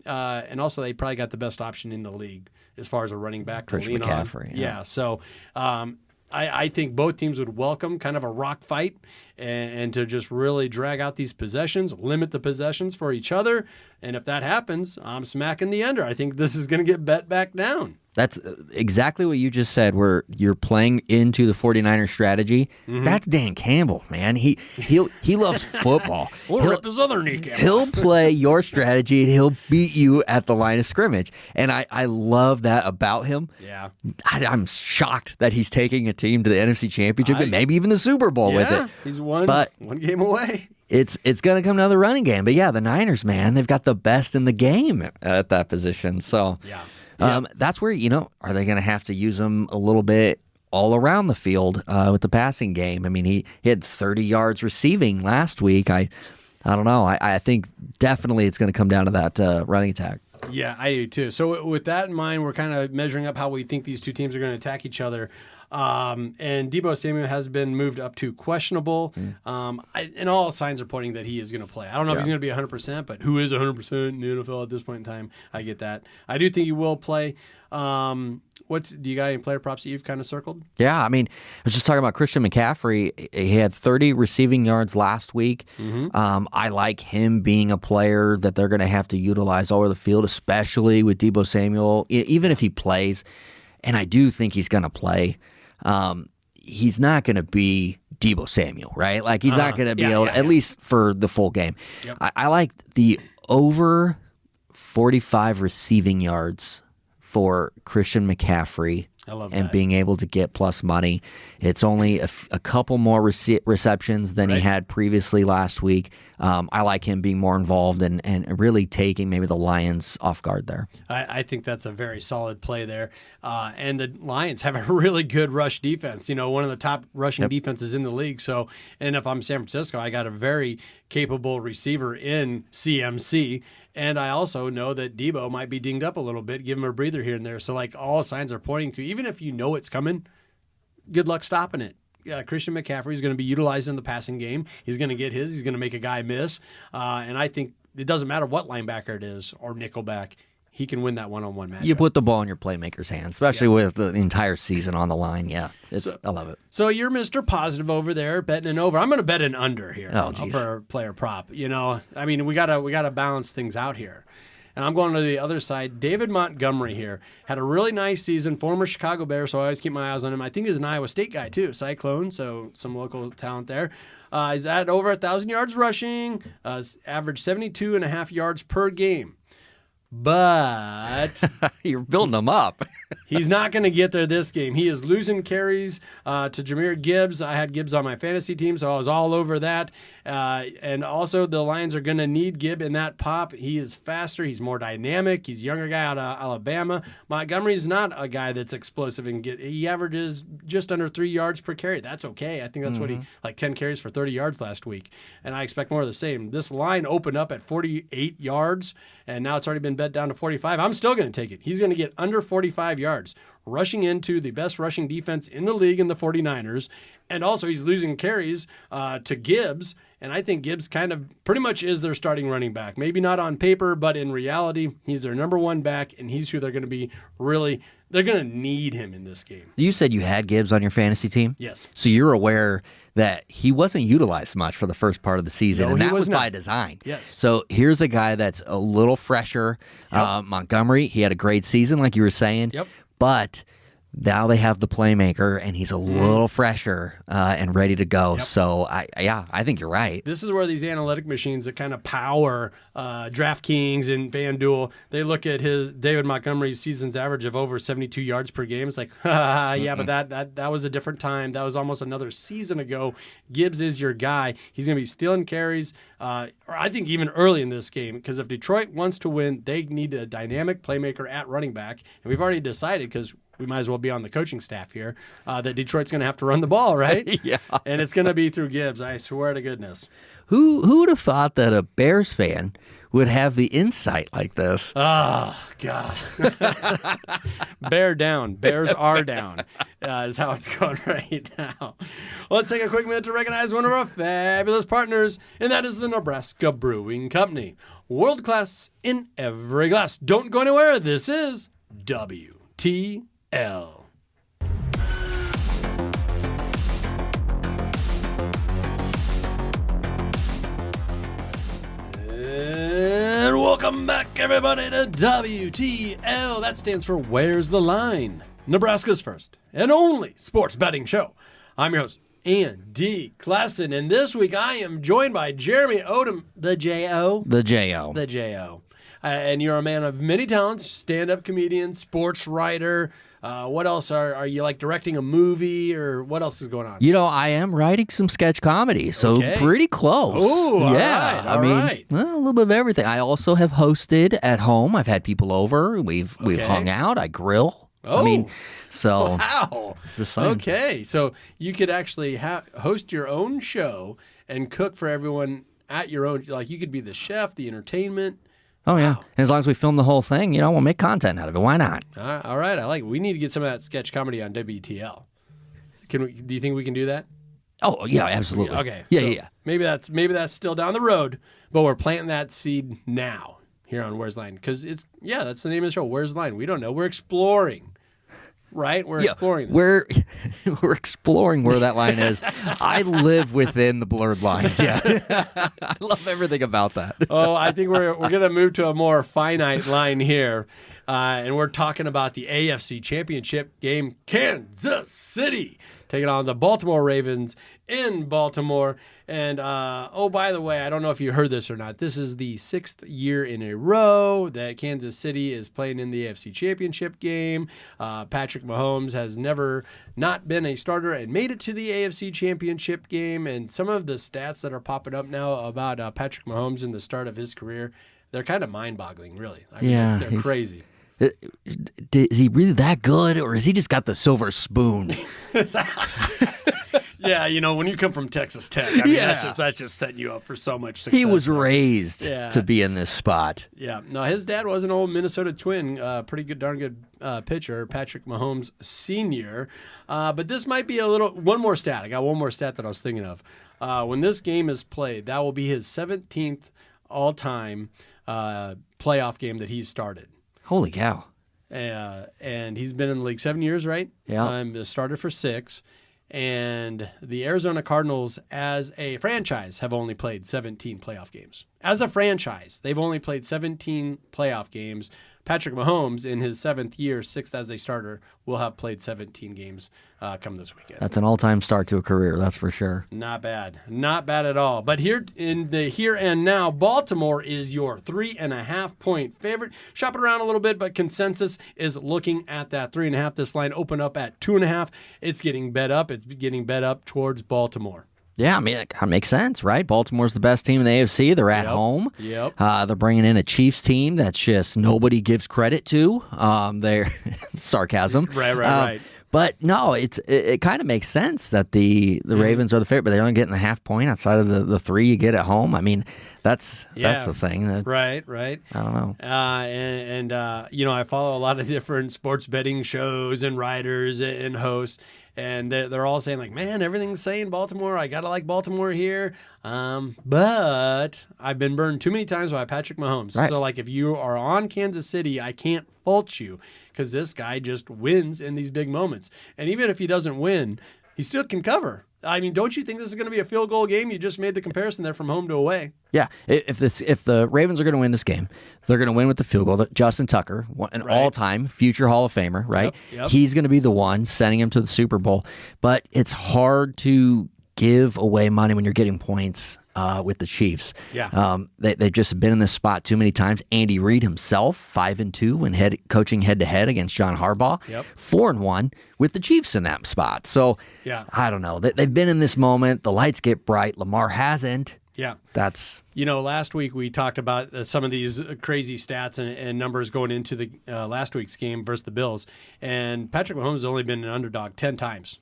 and also they probably got the best option in the league as far as a running back to lean McCaffrey, on. Yeah. So, I think both teams would welcome kind of a rock fight and to just really drag out these possessions, limit the possessions for each other. And if that happens, I'm smacking the under. I think this is going to get bet back down. That's exactly what you just said, where you're playing into the 49ers strategy. Mm-hmm. That's Dan Campbell, man. He loves football. We'll rip his other kneecap. He'll play your strategy, and he'll beat you at the line of scrimmage. And I love that about him. Yeah. I'm shocked that he's taking a team to the NFC Championship and maybe even the Super Bowl with it. He's one game away. It's going to come down to the running game. But, yeah, the Niners, man, they've got the best in the game at that position. So, that's where, are they going to have to use them a little bit all around the field with the passing game? I mean, he had 30 yards receiving last week. I don't know. I think definitely it's going to come down to that running attack. Yeah, I do too. So with that in mind, we're kind of measuring up how we think these 2 teams are going to attack each other. And Deebo Samuel has been moved up to questionable. And all signs are pointing that he is going to play. I don't know if he's going to be 100%, but who is 100% in the NFL at this point in time? I get that. I do think he will play. Do you got any player props that you've kind of circled? Yeah, I mean, I was just talking about Christian McCaffrey. He had 30 receiving yards last week. I like him being a player that they're going to have to utilize all over the field, especially with Deebo Samuel, even if he plays. And I do think he's going to play. He's not going to be Deebo Samuel, right? Like, he's not going to be able to, at least for the full game. Yep. I like the over 45 receiving yards for Christian McCaffrey and being able to get plus money. It's only a couple more receptions than he had previously last week. I like him being more involved and really taking maybe the Lions off guard there. I think that's a very solid play there. And the Lions have a really good rush defense. One of the top rushing defenses in the league. So, and if I'm San Francisco, I got a very capable receiver in CMC. And I also know that Deebo might be dinged up a little bit, give him a breather here and there. So, like, all signs are pointing to, even if you know it's coming, good luck stopping it. Christian McCaffrey is going to be utilized in the passing game. He's going to get his. He's going to make a guy miss. And I think it doesn't matter what linebacker it is or nickelback. He can win that one-on-one match. You put the ball in your playmaker's hands, especially with the entire season on the line. Yeah, I love it. So you're Mr. Positive over there, betting an over. I'm going to bet an under here for a player prop. I mean, we gotta balance things out here. And I'm going to the other side. David Montgomery here had a really nice season, former Chicago Bear, so I always keep my eyes on him. I think he's an Iowa State guy too, Cyclone, so some local talent there. He's at over 1,000 yards rushing, averaged 72.5 yards per game. But you're building him up. He's not going to get there this game. He is losing carries to Jahmyr Gibbs. I had Gibbs on my fantasy team, so I was all over that. And also, the Lions are going to need Gibb in that pop. He is faster. He's more dynamic. He's a younger guy out of Alabama. Montgomery's not a guy that's explosive. He averages just under 3 yards per carry. That's okay. I think that's what 10 carries for 30 yards last week. And I expect more of the same. This line opened up at 48 yards, and now it's already been bet down to 45. I'm still going to take it. He's going to get under 45 yards, rushing into the best rushing defense in the league in the 49ers. And also he's losing carries to Gibbs. And I think Gibbs kind of pretty much is their starting running back. Maybe not on paper, but in reality, he's their number one back, and he's who they're going to be they're going to need him in this game. You said you had Gibbs on your fantasy team? Yes. So you're aware that he wasn't utilized much for the first part of the season, and that was by design. Yes. So here's a guy that's a little fresher. Montgomery, he had a great season, like you were saying. Yep. But now they have the playmaker, and he's a little fresher and ready to go. Yep. So, I think you're right. This is where these analytic machines that kind of power DraftKings and FanDuel, they look at David Montgomery's season's average of over 72 yards per game. It's like, but that was a different time. That was almost another season ago. Gibbs is your guy. He's going to be stealing carries, or I think even early in this game, because if Detroit wants to win, they need a dynamic playmaker at running back. And we've already decided, because we might as well be on the coaching staff here, that Detroit's going to have to run the ball, right? Yeah. And it's going to be through Gibbs, I swear to goodness. Who would have thought that a Bears fan would have the insight like this? Oh, God. Bear down. Bears are down is how it's going right now. Let's take a quick minute to recognize one of our fabulous partners, and that is the Nebraska Brewing Company. World class in every glass. Don't go anywhere. This is WTL. And welcome back, everybody, to WTL. That stands for Where's the Line? Nebraska's first and only sports betting show. I'm your host, Andy Klassen, and this week I am joined by Jeremy Odom, the J.O. The J.O. The J.O. And you're a man of many talents, stand-up comedian, sports writer. What else? Are you like directing a movie, or what else is going on? You know, I am writing some sketch comedy, so pretty close. Oh, yeah. All right. Well, a little bit of everything. I also have hosted at home. I've had people over. We've hung out. I grill. Oh. I mean, so. Wow. Okay. So you could actually host your own show and cook for everyone at your own. Like, you could be the chef, the entertainment. Oh, yeah. And as long as we film the whole thing, we'll make content out of it. Why not? All right. I like it. We need to get some of that sketch comedy on WTL. Do you think we can do that? Oh yeah, absolutely. Okay. Yeah, so yeah. Maybe that's still down the road, but we're planting that seed now here on Where's the Line, because that's the name of the show. Where's the Line? We don't know. We're exploring. Right? We're exploring this. We're exploring where that line is. I live within the blurred lines. Yeah. I love everything about that. Oh, I think we're going to move to a more finite line here. And we're talking about the AFC Championship game. Kansas City taking on the Baltimore Ravens in Baltimore. And, by the way, I don't know if you heard this or not. This is the 6th year in a row that Kansas City is playing in the AFC Championship game. Patrick Mahomes has never not been a starter and made it to the AFC Championship game. And some of the stats that are popping up now about Patrick Mahomes in the start of his career, they're kind of mind-boggling, really. I mean, they're crazy. Is he really that good, or has he just got the silver spoon? Yeah, when you come from Texas Tech, I mean, that's just setting you up for so much success. He was raised to be in this spot. Yeah. No, his dad was an old Minnesota Twin, pretty good, darn good pitcher, Patrick Mahomes Sr. But this might be one more stat. I got one more stat that I was thinking of. When this game is played, that will be his 17th all-time playoff game that he's started. Holy cow. And he's been in the league 7 years, right? Yeah. Started for 6. And the Arizona Cardinals, as a franchise, have only played 17 playoff games. As a franchise, they've only played 17 playoff games. Patrick Mahomes, in his 7th year, 6th as a starter, will have played 17 games come this weekend. That's an all-time start to a career, that's for sure. Not bad. Not bad at all. But here in the here and now, Baltimore is your 3.5-point favorite. Shop it around a little bit, but consensus is looking at that 3.5. This line opened up at 2.5. It's getting bet up. It's getting bet up towards Baltimore. Yeah, I mean, it kind of makes sense, right? Baltimore's the best team in the AFC. They're at home. Yep. They're bringing in a Chiefs team that's just nobody gives credit to. They're sarcasm. Right. But no, it kind of makes sense that the Ravens are the favorite, but they're only getting the half point outside of the 3 you get at home. I mean, that's the thing. Right. I don't know. I follow a lot of different sports betting shows and writers and hosts. And they're all saying, like, man, everything's saying Baltimore. I got to like Baltimore here. But I've been burned too many times by Patrick Mahomes. Right. So, like, if you are on Kansas City, I can't fault you because this guy just wins in these big moments. And even if he doesn't win, he still can cover. I mean, don't you think this is going to be a field goal game? You just made the comparison there from home to away. Yeah, if the Ravens are going to win this game, they're going to win with the field goal. Justin Tucker, an all-time future Hall of Famer, right? Yep. He's going to be the one sending him to the Super Bowl. But it's hard to give away money when you're getting points with the Chiefs. Yeah. They've just been in this spot too many times. Andy Reid himself, 5-2 when coaching head-to-head against John Harbaugh. Yep. 4-1 with the Chiefs in that spot. So, I don't know. They've been in this moment. The lights get bright. Lamar hasn't. Yeah. That's... last week we talked about some of these crazy stats and numbers going into the last week's game versus the Bills. And Patrick Mahomes has only been an underdog 10 times.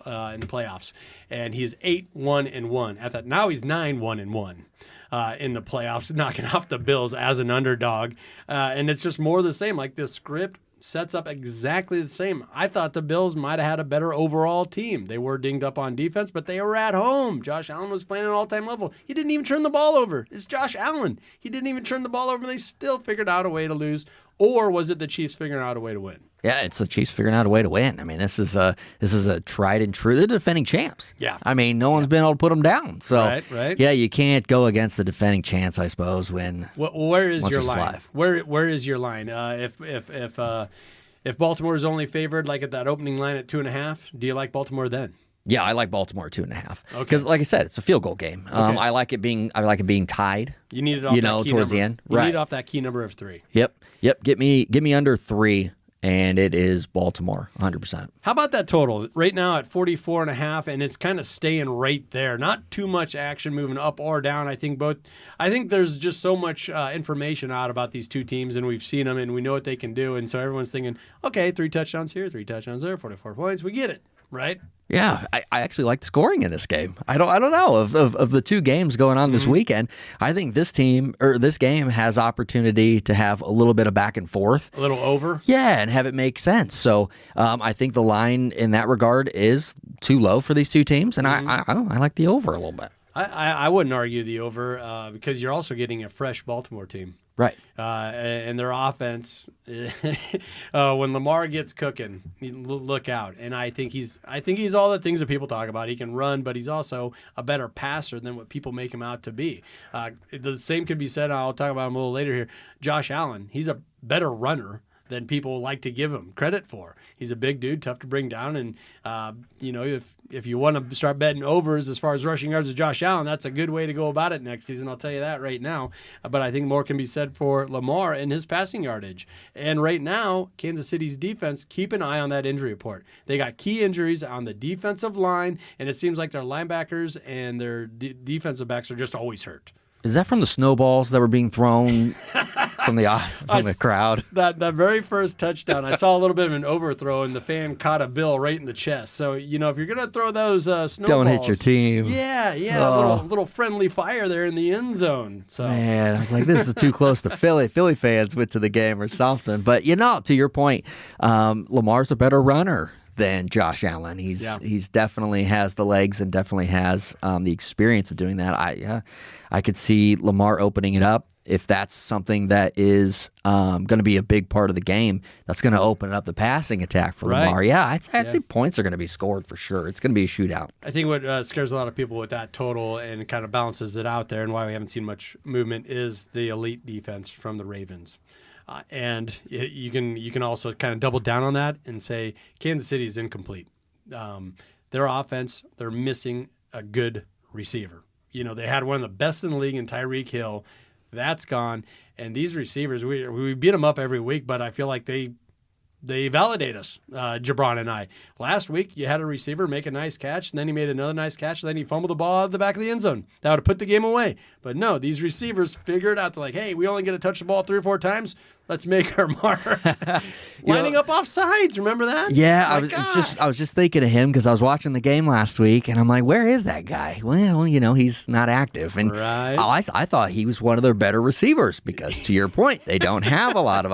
In the playoffs, and he's 8-1-1 at that. Now he's 9-1-1 in the playoffs, knocking off the Bills as an underdog, and it's just more of the same. Like, this script sets up exactly the same. I thought the Bills might have had a better overall team. They were dinged up on defense, but they were at home. Josh Allen was playing at an all-time level. He didn't even turn the ball over. It's Josh Allen. He didn't even turn the ball over, and they still figured out a way to lose. Or was it the Chiefs figuring out a way to win? Yeah, it's the Chiefs figuring out a way to win. I mean, this is a tried and true. They're defending champs. Yeah. I mean, no one's been able to put them down. So, right. Yeah, you can't go against the defending champs, I suppose. Where is your line? Where is your line? If Baltimore is only favored, like at that opening line at 2.5, do you like Baltimore then? Yeah, I like Baltimore at 2.5 because, like I said, it's a field goal game. Okay. I like it being tied. You need it off that key towards number. the end. You right. need it off that key number of 3. Yep. Get me under 3, and it is Baltimore 100%. How about that total? Right now at 44.5, and it's kind of staying right there. Not too much action moving up or down. I think there's just so much information out about these two teams, and we've seen them, and we know what they can do. And so everyone's thinking, okay, 3 touchdowns here, 3 touchdowns there, 44 points. We get it. right? Yeah, I actually like the scoring in this game. I don't know of the two games going on this weekend. I think this game has opportunity to have a little bit of back and forth, a little over. Yeah, and have it make sense. So I think the line in that regard is too low for these two teams, and I like the over a little bit. I wouldn't argue the over because you're also getting a fresh Baltimore team. Right. And their offense, when Lamar gets cooking, look out. And I think he's all the things that people talk about. He can run, but he's also a better passer than what people make him out to be. The same could be said, I'll talk about him a little later here, Josh Allen. He's a better runner than people like to give him credit for. He's a big dude, tough to bring down, and if you want to start betting overs as far as rushing yards as Josh Allen, that's a good way to go about it next season. I'll tell you that right now. But I think more can be said for Lamar and his passing yardage. And right now, Kansas City's defense, keep an eye on that injury report. They got key injuries on the defensive line, and it seems like their linebackers and their defensive backs are just always hurt. Is that from the snowballs that were being thrown from the crowd? That very first touchdown, I saw a little bit of an overthrow, and the fan caught a Bill right in the chest. So, if you're going to throw those snowballs... Don't hit your team. Yeah, a little friendly fire there in the end zone. So. Man, I was like, this is too close to Philly. Philly fans went to the game or something. But, to your point, Lamar's a better runner than Josh Allen. He's definitely has the legs and definitely has the experience of doing that. I could see Lamar opening it up. If that's something that is going to be a big part of the game, that's going to open up the passing attack for Lamar. Yeah, I'd say points are going to be scored for sure. It's going to be a shootout. I think what scares a lot of people with that total and kind of balances it out there and why we haven't seen much movement is the elite defense from the Ravens. And you can also kind of double down on that and say Kansas City is incomplete. Their offense, they're missing a good receiver. They had one of the best in the league in Tyreek Hill. That's gone. And these receivers, we beat them up every week, but I feel like they validate us, Jabron and I. Last week, you had a receiver make a nice catch, and then he made another nice catch, and then he fumbled the ball out of the back of the end zone. That would have put the game away. But no, these receivers figured out, like, hey, we only get to touch the ball 3 or 4 times. Let's make our mark. Lining up off sides, remember that? Yeah, I was just thinking of him because I was watching the game last week, and I'm like, where is that guy? Well, he's not active. And I thought he was one of their better receivers because, to your point, they don't have a lot of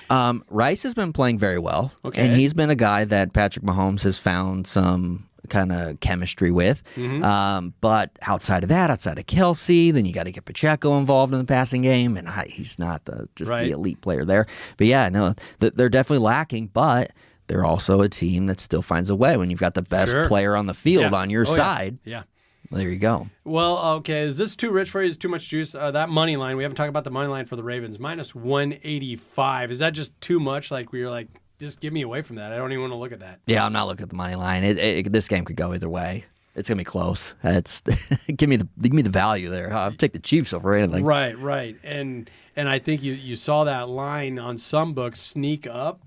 them. Rice has been playing very well, and he's been a guy that Patrick Mahomes has found some kind of chemistry with. But outside of that, outside of Kelsey, then you got to get Pacheco involved in the passing game, and he's not the elite player there. But yeah, no, they're definitely lacking, but they're also a team that still finds a way when you've got the best player on the field on your side. Yeah. There you go. Well, okay, is this too rich for you? Is too much juice? That money line, we haven't talked about the money line for the Ravens, minus 185. Is that just too much? Like, where you're like, just get me away from that. I don't even want to look at that. Yeah, I'm not looking at the money line. This game could go either way. It's gonna be close. Give me the value there. I'll take the Chiefs over anything. Right. And I think you saw that line on some books sneak up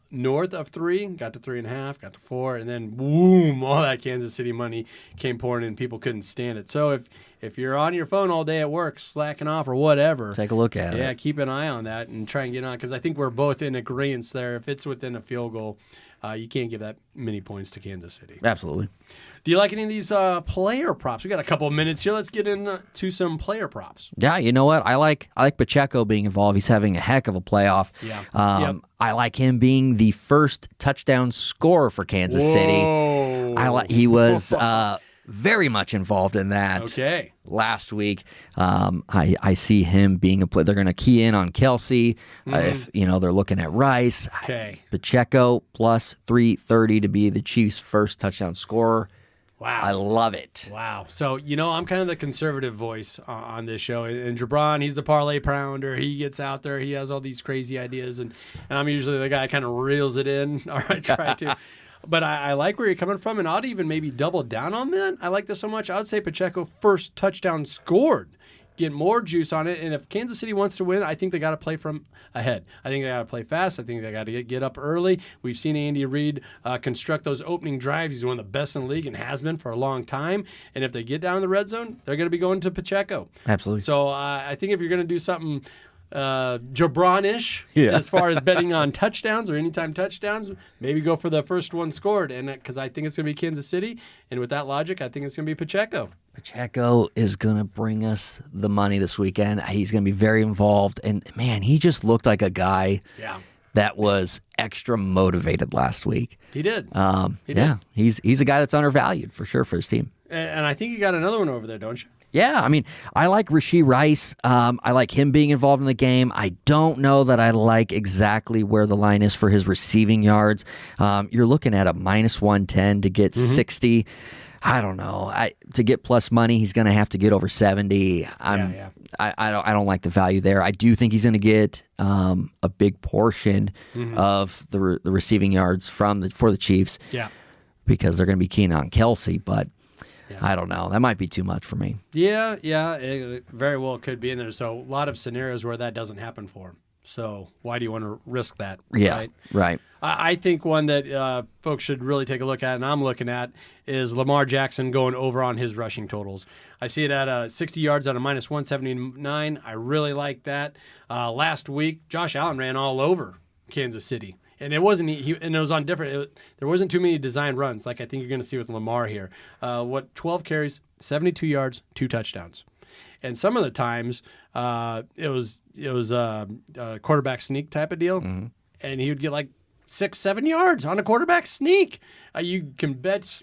north of 3, got to 3.5, got to 4, and then boom, all that Kansas City money came pouring in. People couldn't stand it. So if you're on your phone all day at work, slacking off or whatever, take a look at it. Yeah, keep an eye on that and try and get on, because I think we're both in agreement there. If it's within a field goal, you can't give that many points to Kansas City. Absolutely. Do you like any of these player props? We got a couple of minutes here. Let's get into some player props. Yeah, you know what? I like Pacheco being involved. He's having a heck of a playoff. Yeah. I like him being the first touchdown scorer for Kansas City. He was very much involved in that last week. I see him being a player. They're going to key in on Kelsey. If they're looking at Rice. Pacheco plus 330 to be the Chiefs' first touchdown scorer. Wow. I love it. Wow. So, I'm kind of the conservative voice on this show. And Jabron, he's the parlay pounder. He gets out there. He has all these crazy ideas. And I'm usually the guy that kind of reels it in. Or I try to. But I like where you're coming from. And I'd even maybe double down on that. I like this so much. I would say Pacheco first touchdown scored. Get more juice on it. And if Kansas City wants to win, I think they got to play from ahead. I think they got to play fast. I think they got to get up early. We've seen Andy Reid construct those opening drives. He's one of the best in the league and has been for a long time. And if they get down in the red zone, they're going to be going to Pacheco. Absolutely. So I think if you're going to do something Jabron-ish as far as betting on touchdowns or anytime touchdowns. Maybe go for the first one scored, and because I think it's going to be Kansas City, and with that logic, I think it's going to be Pacheco. Pacheco is going to bring us the money this weekend. He's going to be very involved, and man, he just looked like a guy that was extra motivated last week. He did. He's a guy that's undervalued for sure for his team. And I think you got another one over there, don't you? Yeah, I mean, I like Rashee Rice. I like him being involved in the game. I don't know that I like exactly where the line is for his receiving yards. You're looking at a minus 110 to get 60. I don't know. To get plus money, he's going to have to get over 70. I don't like the value there. I do think he's going to get a big portion of the receiving yards for the Chiefs. Yeah, because they're going to be keen on Kelsey, but. Yeah. I don't know. That might be too much for me. Yeah, it very well could be in there. So a lot of scenarios where that doesn't happen for him. So why do you want to risk that? Yeah, right. I think one that folks should really take a look at, and I'm looking at, is Lamar Jackson going over on his rushing totals. I see it at 60 yards at a minus 179. I really like that. Last week, Josh Allen ran all over Kansas City. And it wasn't and it was on different. There wasn't too many design runs like I think you're going to see with Lamar here. 12 carries, 72 yards, 2 touchdowns, and some of the times it was a quarterback sneak type of deal, and he would get like 6-7 yards on a quarterback sneak. You can bet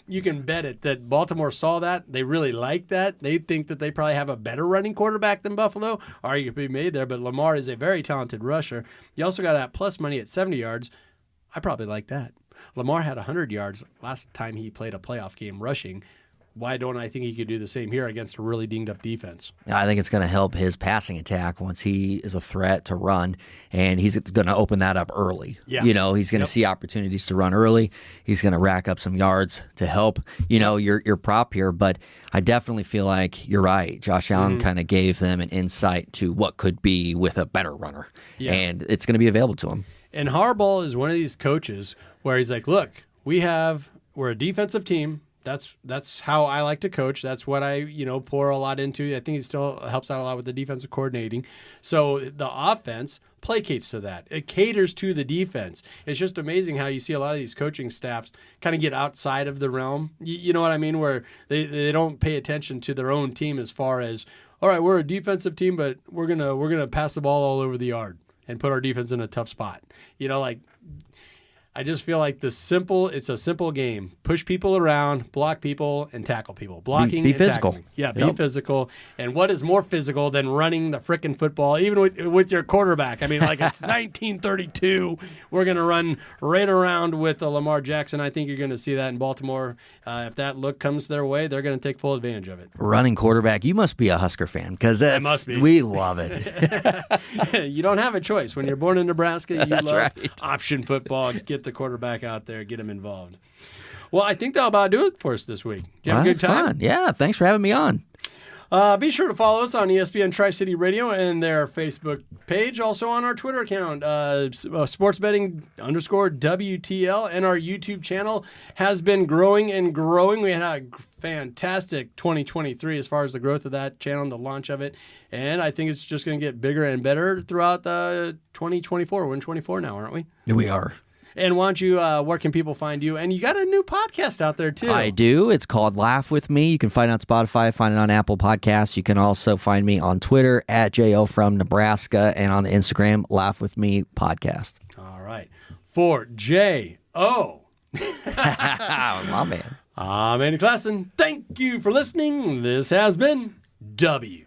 it that Baltimore saw that. They really like that. They think that they probably have a better running quarterback than Buffalo. Argument could be made there, but Lamar is a very talented rusher. You also got that plus money at 70 yards. I probably like that. Lamar had 100 yards last time he played a playoff game rushing. Why don't I think he could do the same here against a really dinged up defense? I think it's going to help his passing attack once he is a threat to run, and he's going to open that up early. Yeah. He's going to see opportunities to run early. He's going to rack up some yards to help, your prop here. But I definitely feel like you're right. Josh Allen kind of gave them an insight to what could be with a better runner, and it's going to be available to him. And Harbaugh is one of these coaches where he's like, look, we're a defensive team. That's how I like to coach. That's what I, pour a lot into. I think he still helps out a lot with the defensive coordinating. So the offense placates to that. It caters to the defense. It's just amazing how you see a lot of these coaching staffs kind of get outside of the realm. You know what I mean? Where they don't pay attention to their own team as far as, all right, we're a defensive team, but we're gonna pass the ball all over the yard and put our defense in a tough spot. I just feel like it's a simple game. Push people around, block people, and tackle people. Blocking be and physical. Tackling. Yeah, be physical. And what is more physical than running the frickin' football, even with your quarterback? I mean, like it's 1932. We're going to run right around with Lamar Jackson. I think you're going to see that in Baltimore. If that look comes their way, they're going to take full advantage of it. Running quarterback. You must be a Husker fan because we love it. You don't have a choice. When you're born in Nebraska, you love right. option football. Get the quarterback out there, get him involved. Well, I think that'll about do it for us this week. Did you have a good time? Fun. Yeah, thanks for having me on. Be sure to follow us on ESPN Tri-City Radio and their Facebook page. Also on our Twitter account, sportsbetting_WTL. And our YouTube channel has been growing and growing. We had a fantastic 2023 as far as the growth of that channel and the launch of it. And I think it's just going to get bigger and better throughout 2024. We're in 24 now, aren't we? Yeah, we are. And why don't you, where can people find you? And you got a new podcast out there, too. I do. It's called Laugh With Me. You can find it on Spotify, find it on Apple Podcasts. You can also find me on Twitter at JO from Nebraska and on the Instagram, Laugh With Me Podcast. All right. For J.O. My man. I'm Andy Klassen. Thank you for listening. This has been WTL.